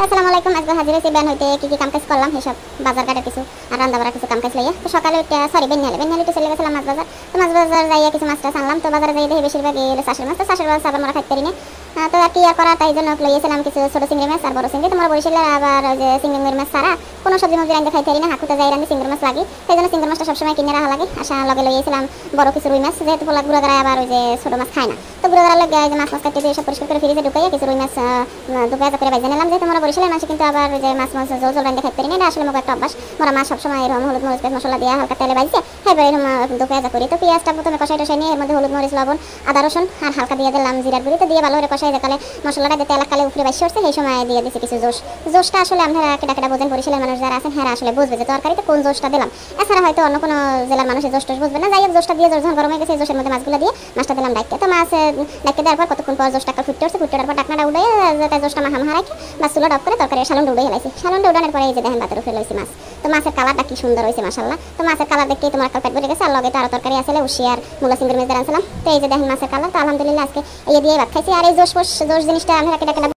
আসসালামু আলাইকুম। আজকে হাজির হয়েছি ব্যান হইতে কি কাম কাজ করলাম এসব বাজার ঘাটের কিছু আর রান্না বাড়ার কিছু কাম কাজ লইয়া। তো সকালে বেনহালি চলে গেছিলাম মাছ বাজার। তো মাছ বাজার যাইয়া কিছু মাছ টাছ আনলাম। তো বাজারে যাই দেখি বেশিরভাগ এই চাষের মাছ। তো চাষের মাছ আবার আমরা খাইতে পারি না। তো আর কি আর করা, তাই জন্য লইয়েছিলাম কিছু ছোট চিংড়ি মাছ আর বড় চিংড়ি। তোমার বরিশালের আবার ওই যে চিংড়ি মাছ ছাড়া কোনো সবজি মবজি রান্না খাইতে পারি না। হাকুতে যাই রান্না চিংড়ি মাছ লাগে, সেই জন্য চিংড়ি মাছটা সবসময় কিনে রাখা লাগে। লগে লইয়েছিলাম বড় কিছু রুই মাছ, যেহেতু পোলা গুঁড়া গাড়ায় আবার ওই যে ছোট মাছ খায় না। তো গুঁড়া গাড়া লাগে যে মাছ কাটতে দিয়ে সব পরিষ্কার করে ফ্রিজে ঢুকাইয়া কিছু রুই মাছ দুপুরে করে বাইজা নিলাম। যেহেতু আমরা বরিশালের মাছ কিন্তু আবার যে মাছ জল রান্না খাইতে পারি না, এটা আসলে মোকে একটা অভ্যাস। মোরা মাছ সবসময় এরকম হলুদ মরিচ পেঁয়াজ মশলা দিয়ে হালকা তেলে বাইছে এবার এরকম দুপুরে করি। তো পেঁয়াজটা প্রথমে কষাই টসাই নিয়ে এর মধ্যে হলুদ মরিচ লবণ আদা রসুন আর হালকা দিয়ে দিলাম জিরার গুঁড়ি। তো দিয়ে ভালো করে কষাই দেখালে মশলাটা যে তেল কালে উপরে বাইসে উঠছে, সেই সময় দিয়ে দিচ্ছি কিছু জোশটা আসলে আপনারা কেটা বোঝেন, বরিশালের মানুষ যারা আছেন হ্যাঁ আসলে বুঝবে যে তরকারিতে কোন জোশটা দিলাম। এছাড়া হয়তো অন্য কোনো জেলার মানুষের জোশ বুঝবে না। যাই হোক, জোশটা দিয়ে যখন গরম হয়ে গেছে জোশের মধ্যে মাছগুলো দিয়ে মাছটা দিলাম ডাইতে। তো মাছ ডাইতে দেওয়ার পর কতক্ষণ পর জোশটা ফুটতে উঠছে, ফুটে পর টাকনাটা উঠে যাতে জোশটা মাখা রাখে বা চুলো ডপ করে তরকারি সালনটা উঠে হেলাইছি। সালনটা উঠানোর পরে এই যে দেখেন ভাতের উপরে লইছি মাছ। তো মাছের কালারটা কি সুন্দর হয়েছে মাশাআল্লাহ। তো মাছের কালার দেখে তোমার কাল পেট ভরে গেছে। আর লগে তো আরো তরকারি আসলে উশি আর মূলা চিংড়ি মাছ আনছিলাম। তো এই যে দেখেন মাছের কালার। তো আলহামদুলিল্লাহ আজকে এই দিয়ে ভাত খাইছি। আর এই জোশ জিনিসটা আমরা কেটা